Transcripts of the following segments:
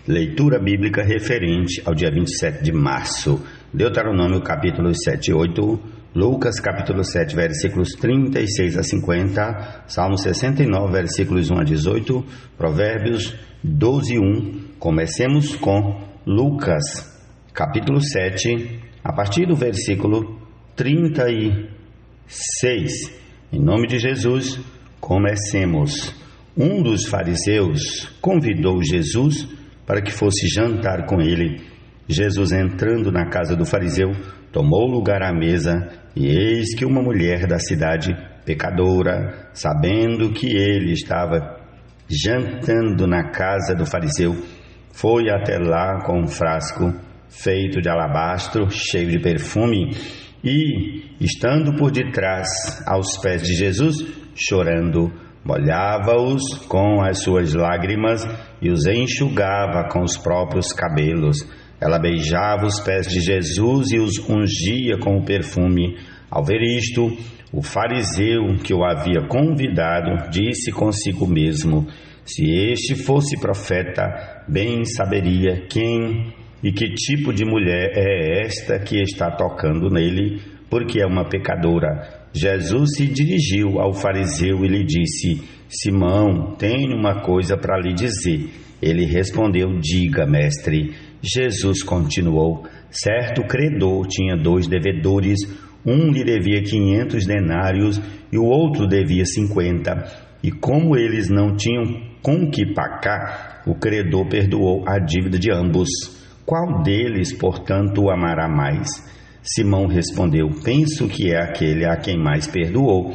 Leitura bíblica referente ao dia 27 de março. Deuteronômio capítulos 7 e 8, Lucas capítulo 7, versículos 36 a 50, Salmo 69, versículos 1 a 18, Provérbios 12 e 1. Comecemos com Lucas capítulo 7, a partir do versículo 36. Em nome de Jesus, comecemos. Um dos fariseus convidou Jesus para que fosse jantar com ele. Jesus, entrando na casa do fariseu, tomou lugar à mesa, e eis que uma mulher da cidade, pecadora, sabendo que ele estava jantando na casa do fariseu, foi até lá com um frasco feito de alabastro, cheio de perfume, e, estando por detrás aos pés de Jesus, chorando, molhava-os com as suas lágrimas e os enxugava com os próprios cabelos. Ela beijava os pés de Jesus e os ungia com o perfume. Ao ver isto, o fariseu que o havia convidado disse consigo mesmo: se este fosse profeta, bem saberia quem e que tipo de mulher é esta que está tocando nele, porque é uma pecadora. Jesus se dirigiu ao fariseu e lhe disse: Simão, tenho uma coisa para lhe dizer. Ele respondeu: diga, mestre. Jesus continuou: certo credor tinha 2 devedores, um lhe devia 500 denários e o outro devia 50. E como eles não tinham com que pagar, o credor perdoou a dívida de ambos. Qual deles, portanto, o amará mais? Simão respondeu: penso que é aquele a quem mais perdoou.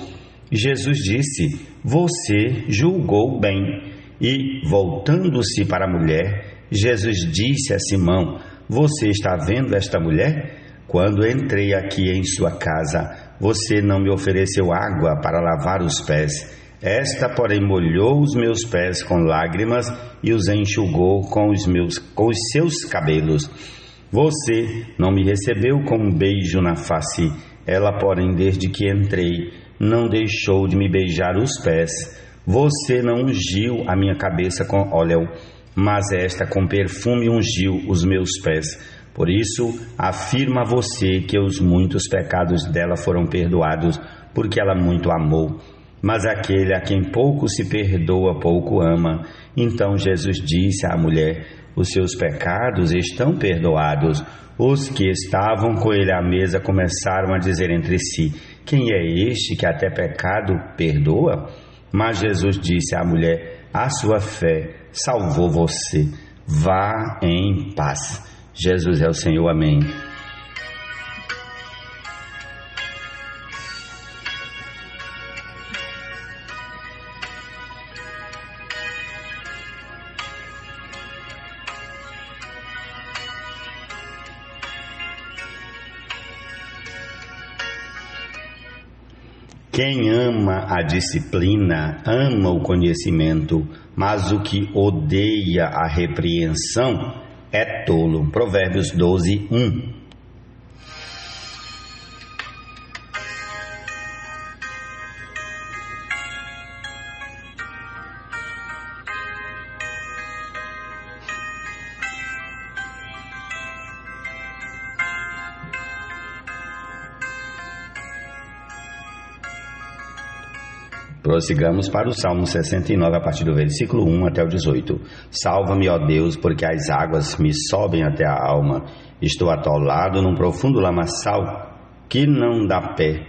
Jesus disse: você julgou bem. E, voltando-se para a mulher, Jesus disse a Simão: você está vendo esta mulher? Quando entrei aqui em sua casa, você não me ofereceu água para lavar os pés. Esta, porém, molhou os meus pés com lágrimas e os enxugou com os seus cabelos. Você não me recebeu com um beijo na face. Ela, porém, desde que entrei, não deixou de me beijar os pés. Você não ungiu a minha cabeça com óleo, mas esta com perfume ungiu os meus pés. Por isso, afirmo a você que os muitos pecados dela foram perdoados, porque ela muito amou. Mas aquele a quem pouco se perdoa, pouco ama. Então Jesus disse à mulher: os seus pecados estão perdoados. Os que estavam com ele à mesa começaram a dizer entre si: quem é este que até pecado perdoa? Mas Jesus disse à mulher: a sua fé salvou você. Vá em paz. Jesus é o Senhor. Amém. Quem ama a disciplina, ama o conhecimento, mas o que odeia a repreensão é tolo. Provérbios 12, 1. Prossigamos para o Salmo 69, a partir do versículo 1 até o 18. Salva-me, ó Deus, porque as águas me sobem até a alma. Estou atolado num profundo lamaçal que não dá pé.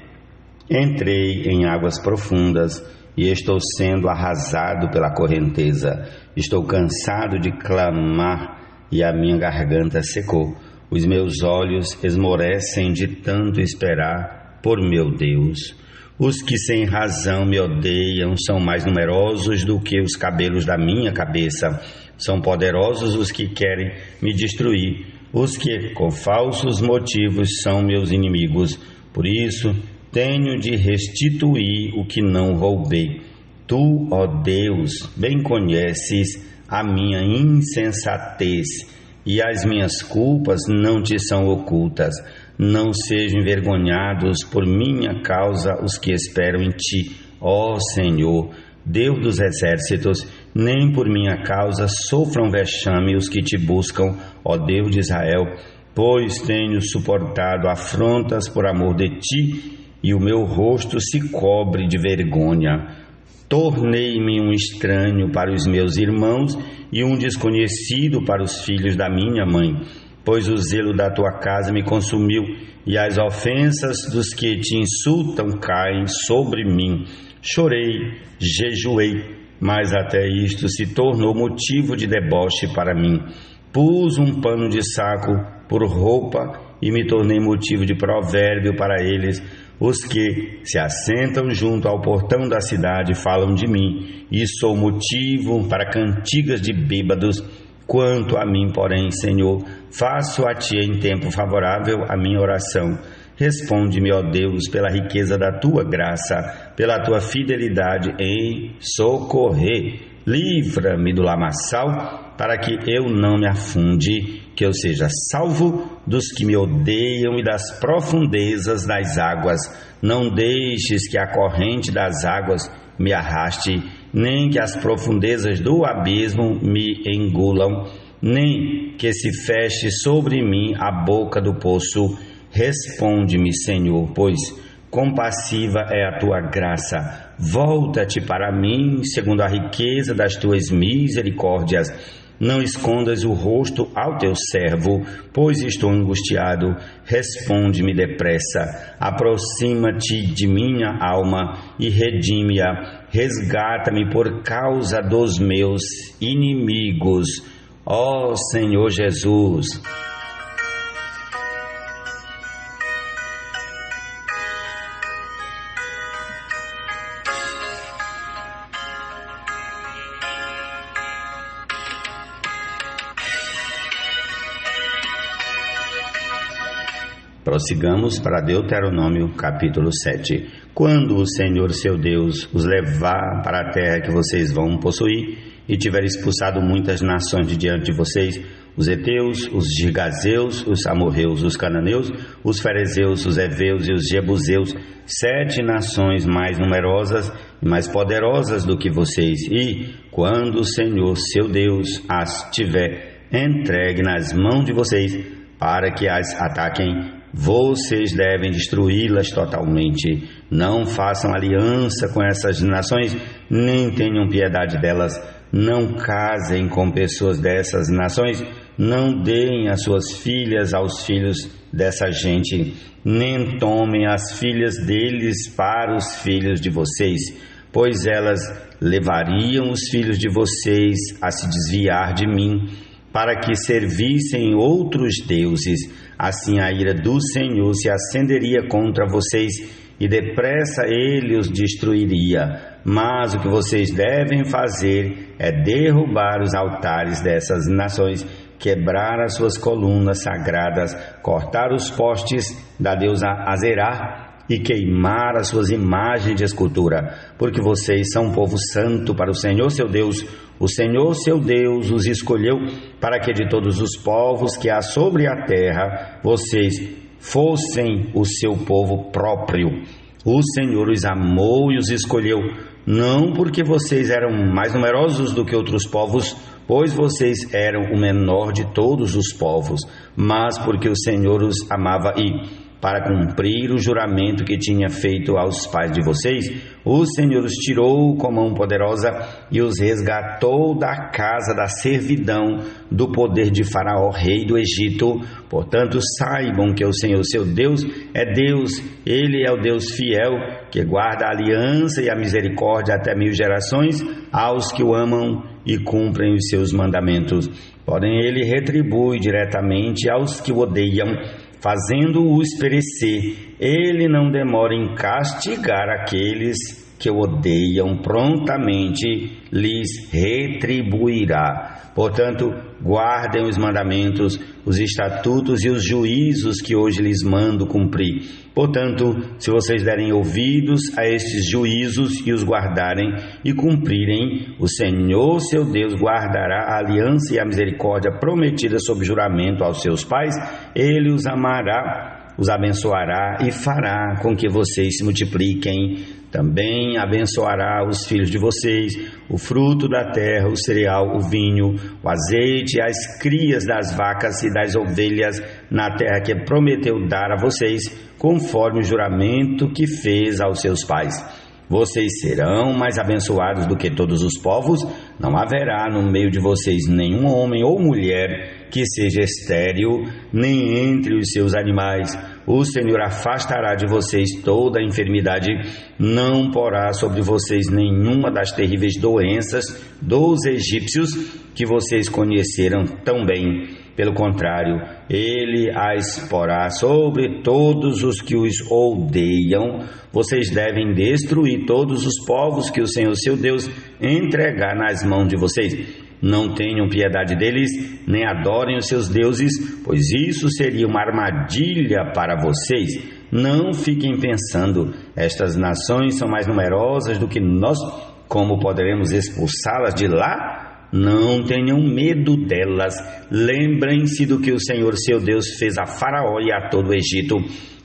Entrei em águas profundas e estou sendo arrasado pela correnteza. Estou cansado de clamar e a minha garganta secou. Os meus olhos esmorecem de tanto esperar por meu Deus. Os que sem razão me odeiam são mais numerosos do que os cabelos da minha cabeça. São poderosos os que querem me destruir. Os que, com falsos motivos, são meus inimigos. Por isso, tenho de restituir o que não roubei. Tu, ó Deus, bem conheces a minha insensatez, e as minhas culpas não te são ocultas. Não sejam envergonhados por minha causa os que esperam em ti, ó Senhor, Deus dos exércitos. nem por minha causa sofram vexame os que te buscam, ó Deus de Israel, pois tenho suportado afrontas por amor de ti, e o meu rosto se cobre de vergonha. Tornei-me um estranho para os meus irmãos e um desconhecido para os filhos da minha mãe, pois o zelo da tua casa me consumiu, e as ofensas dos que te insultam caem sobre mim. Chorei, jejuei, mas até isto se tornou motivo de deboche para mim. Pus um pano de saco por roupa e me tornei motivo de provérbio para eles. Os que se assentam junto ao portão da cidade falam de mim, e sou motivo para cantigas de bêbados. Quanto a mim, porém, Senhor, faço a ti em tempo favorável a minha oração. Responde-me, ó Deus, pela riqueza da tua graça, pela tua fidelidade em socorrer. Livra-me do lamaçal, para que eu não me afunde, que eu seja salvo dos que me odeiam e das profundezas das águas. Não deixes que a corrente das águas me arraste, nem que as profundezas do abismo me engulam, nem que se feche sobre mim a boca do poço. Responde-me, Senhor, pois compassiva é a tua graça. Volta-te para mim, segundo a riqueza das tuas misericórdias. Não escondas o rosto ao teu servo, pois estou angustiado. Responde-me depressa. Aproxima-te de minha alma e redime-a. Resgata-me por causa dos meus inimigos. Ó Senhor Jesus. Prossigamos para Deuteronômio capítulo 7. Quando o Senhor seu Deus os levar para a terra que vocês vão possuir, e tiver expulsado muitas nações de diante de vocês, os heteus, os girgazeus, os amorreus, os cananeus, os ferezeus, os heveus e os jebuseus, 7 nações mais numerosas e mais poderosas do que vocês, e quando o Senhor seu Deus as tiver entregue nas mãos de vocês, para que as ataquem, vocês devem destruí-las totalmente. Não façam aliança com essas nações, nem tenham piedade delas. Não casem com pessoas dessas nações, não deem as suas filhas aos filhos dessa gente, nem tomem as filhas deles para os filhos de vocês, pois elas levariam os filhos de vocês a se desviar de mim, para que servissem outros deuses. Assim a ira do Senhor se acenderia contra vocês, e depressa ele os destruiria. Mas o que vocês devem fazer é derrubar os altares dessas nações, quebrar as suas colunas sagradas, cortar os postes da deusa Azerá e queimar as suas imagens de escultura, porque vocês são um povo santo para o Senhor seu Deus. O Senhor seu Deus os escolheu para que de todos os povos que há sobre a terra, vocês fossem o seu povo próprio. O Senhor os amou e os escolheu, não porque vocês eram mais numerosos do que outros povos, pois vocês eram o menor de todos os povos, mas porque o Senhor os amava e, para cumprir o juramento que tinha feito aos pais de vocês, o Senhor os tirou com mão poderosa e os resgatou da casa da servidão, do poder de Faraó, rei do Egito. Portanto, saibam que o Senhor seu Deus é Deus. Ele é o Deus fiel, que guarda a aliança e a misericórdia até 1000 gerações aos que o amam e cumprem os seus mandamentos. Porém, ele retribui diretamente aos que o odeiam, fazendo-os perecer. Ele não demora em castigar aqueles que o odeiam, prontamente lhes retribuirá. Portanto, guardem os mandamentos, os estatutos e os juízos que hoje lhes mando cumprir. Portanto, se vocês derem ouvidos a estes juízos e os guardarem e cumprirem, o Senhor seu Deus guardará a aliança e a misericórdia prometida sob juramento aos seus pais. Ele os amará os abençoará e fará com que vocês se multipliquem. Também abençoará os filhos de vocês, o fruto da terra, o cereal, o vinho, o azeite, as crias das vacas e das ovelhas na terra que prometeu dar a vocês, conforme o juramento que fez aos seus pais. Vocês serão mais abençoados do que todos os povos. Não haverá no meio de vocês nenhum homem ou mulher que seja estéril, nem entre os seus animais. O Senhor afastará de vocês toda a enfermidade, não porá sobre vocês nenhuma das terríveis doenças dos egípcios que vocês conheceram tão bem. Pelo contrário, ele as porá sobre todos os que os odeiam. Vocês devem destruir todos os povos que o Senhor seu Deus entregar nas mãos de vocês. Não tenham piedade deles, nem adorem os seus deuses, pois isso seria uma armadilha para vocês. Não fiquem pensando, estas nações são mais numerosas do que nós, como poderemos expulsá-las de lá? Não tenham medo delas. Lembrem-se do que o Senhor seu Deus fez a Faraó e a todo o Egito.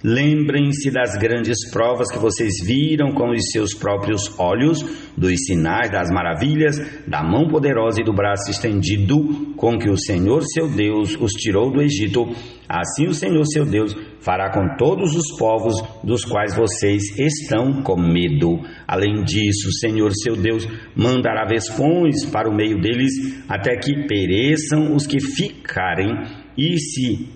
Lembrem-se das grandes provas que vocês viram com os seus próprios olhos, dos sinais, das maravilhas, da mão poderosa e do braço estendido, com que o Senhor seu Deus os tirou do Egito. Assim o Senhor seu Deus fará com todos os povos dos quais vocês estão com medo. Além disso, o Senhor seu Deus mandará vespões para o meio deles, até que pereçam os que ficarem e se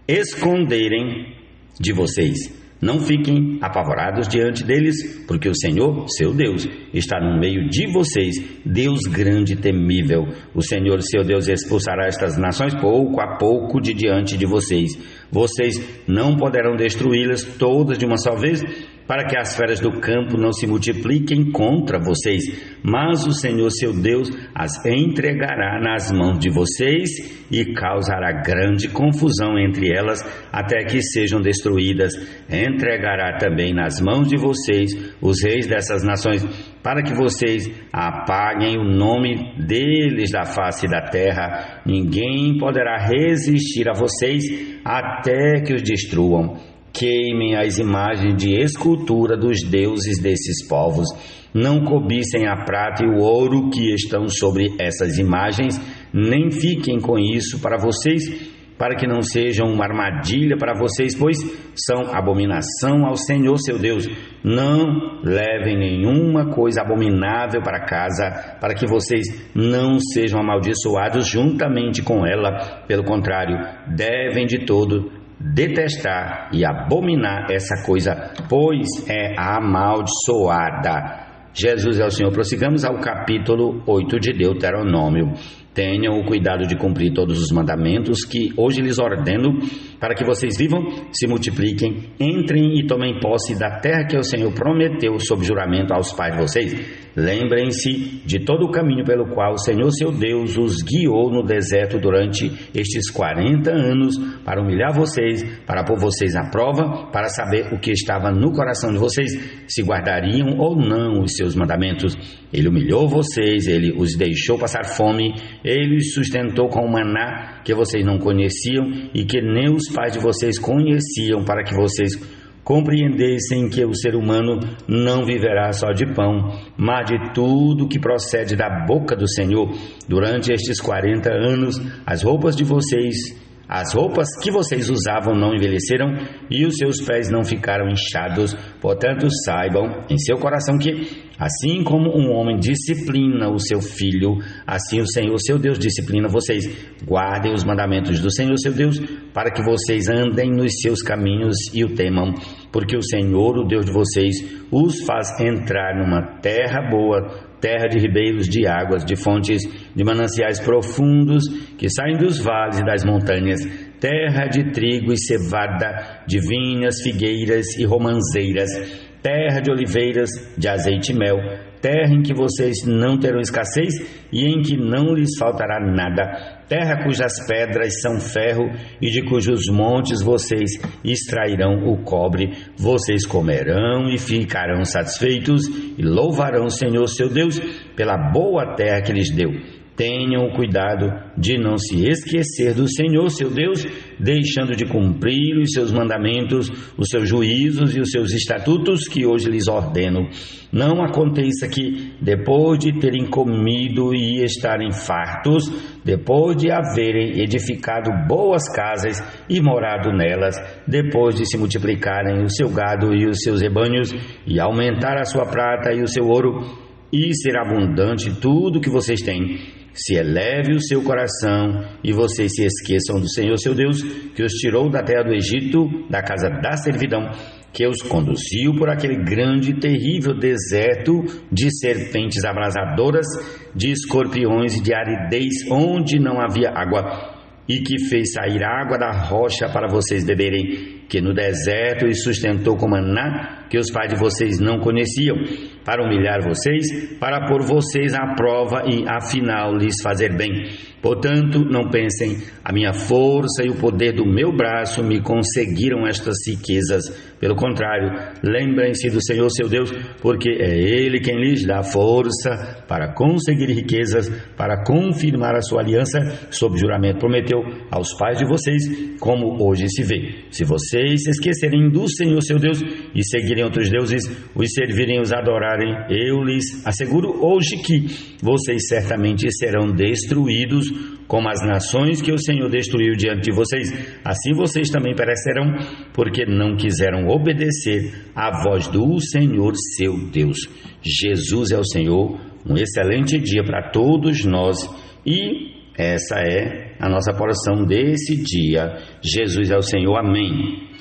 esconderem de vocês. Não fiquem apavorados diante deles, porque o Senhor, seu Deus, está no meio de vocês, Deus grande e temível. O Senhor, seu Deus, expulsará estas nações pouco a pouco de diante de vocês. Vocês não poderão destruí-las todas de uma só vez, para que as feras do campo não se multipliquem contra vocês, mas o Senhor seu Deus as entregará nas mãos de vocês e causará grande confusão entre elas até que sejam destruídas. Entregará também nas mãos de vocês os reis dessas nações, para que vocês apaguem o nome deles da face da terra. Ninguém poderá resistir a vocês até que os destruam. Queimem as imagens de escultura dos deuses desses povos. Não cobicem a prata e o ouro que estão sobre essas imagens, nem fiquem com isso para vocês, para que não sejam uma armadilha para vocês, pois são abominação ao Senhor seu Deus. Não levem nenhuma coisa abominável para casa, para que vocês não sejam amaldiçoados juntamente com ela. Pelo contrário, devem de todo detestar e abominar essa coisa, pois é amaldiçoada. Jesus é o Senhor. Prossigamos ao capítulo 8 de Deuteronômio. Tenham o cuidado de cumprir todos os mandamentos que hoje lhes ordeno, para que vocês vivam, se multipliquem, entrem e tomem posse da terra que o Senhor prometeu sob juramento aos pais de vocês. Lembrem-se de todo o caminho pelo qual o Senhor seu Deus os guiou no deserto durante estes 40 anos, para humilhar vocês, para pôr vocês à prova, para saber o que estava no coração de vocês, se guardariam ou não os seus mandamentos. Ele humilhou vocês, ele os deixou passar fome, ele os sustentou com o maná que vocês não conheciam e que nem os pais de vocês conheciam, para que vocês compreendessem que o ser humano não viverá só de pão, mas de tudo que procede da boca do Senhor. Durante estes 40 anos, as roupas que vocês usavam não envelheceram e os seus pés não ficaram inchados. Portanto, saibam em seu coração que, assim como um homem disciplina o seu filho, assim o Senhor seu Deus disciplina vocês. Guardem os mandamentos do Senhor seu Deus, para que vocês andem nos seus caminhos e o temam, porque o Senhor, o Deus de vocês, os faz entrar numa terra boa, terra de ribeiros de águas, de fontes, de mananciais profundos que saem dos vales e das montanhas, terra de trigo e cevada, de vinhas, figueiras e romanzeiras, terra de oliveiras, de azeite e mel, terra em que vocês não terão escassez e em que não lhes faltará nada, terra cujas pedras são ferro e de cujos montes vocês extrairão o cobre. Vocês comerão e ficarão satisfeitos e louvarão o Senhor seu Deus pela boa terra que lhes deu. tenham o cuidado de não se esquecer do Senhor, seu Deus, deixando de cumprir os seus mandamentos, os seus juízos e os seus estatutos que hoje lhes ordeno. Não aconteça que, depois de terem comido e estarem fartos, depois de haverem edificado boas casas e morado nelas, depois de se multiplicarem o seu gado e os seus rebanhos, e aumentar a sua prata e o seu ouro, e ser abundante tudo que vocês têm, se eleve o seu coração e vocês se esqueçam do Senhor seu Deus, que os tirou da terra do Egito, da casa da servidão, que os conduziu por aquele grande e terrível deserto de serpentes abrasadoras, de escorpiões e de aridez, onde não havia água, e que fez sair água da rocha para vocês beberem, que no deserto os sustentou com maná, que os pais de vocês não conheciam, para humilhar vocês, para pôr vocês à prova e afinal lhes fazer bem. Portanto, não pensem, a minha força e o poder do meu braço me conseguiram estas riquezas. Pelo contrário, lembrem-se do Senhor seu Deus, porque é Ele quem lhes dá força para conseguir riquezas, para confirmar a sua aliança, sob juramento prometeu aos pais de vocês, como hoje se vê. Se vocês se esquecerem do Senhor seu Deus e seguirem outros deuses, os servirem e os adorarem, eu lhes asseguro hoje que vocês certamente serão destruídos como as nações que o Senhor destruiu diante de vocês. Assim vocês também perecerão, porque não quiseram obedecer à voz do Senhor seu Deus. Jesus é o Senhor. Um excelente dia para todos nós, e essa é a nossa porção desse dia. Jesus é o Senhor. Amém.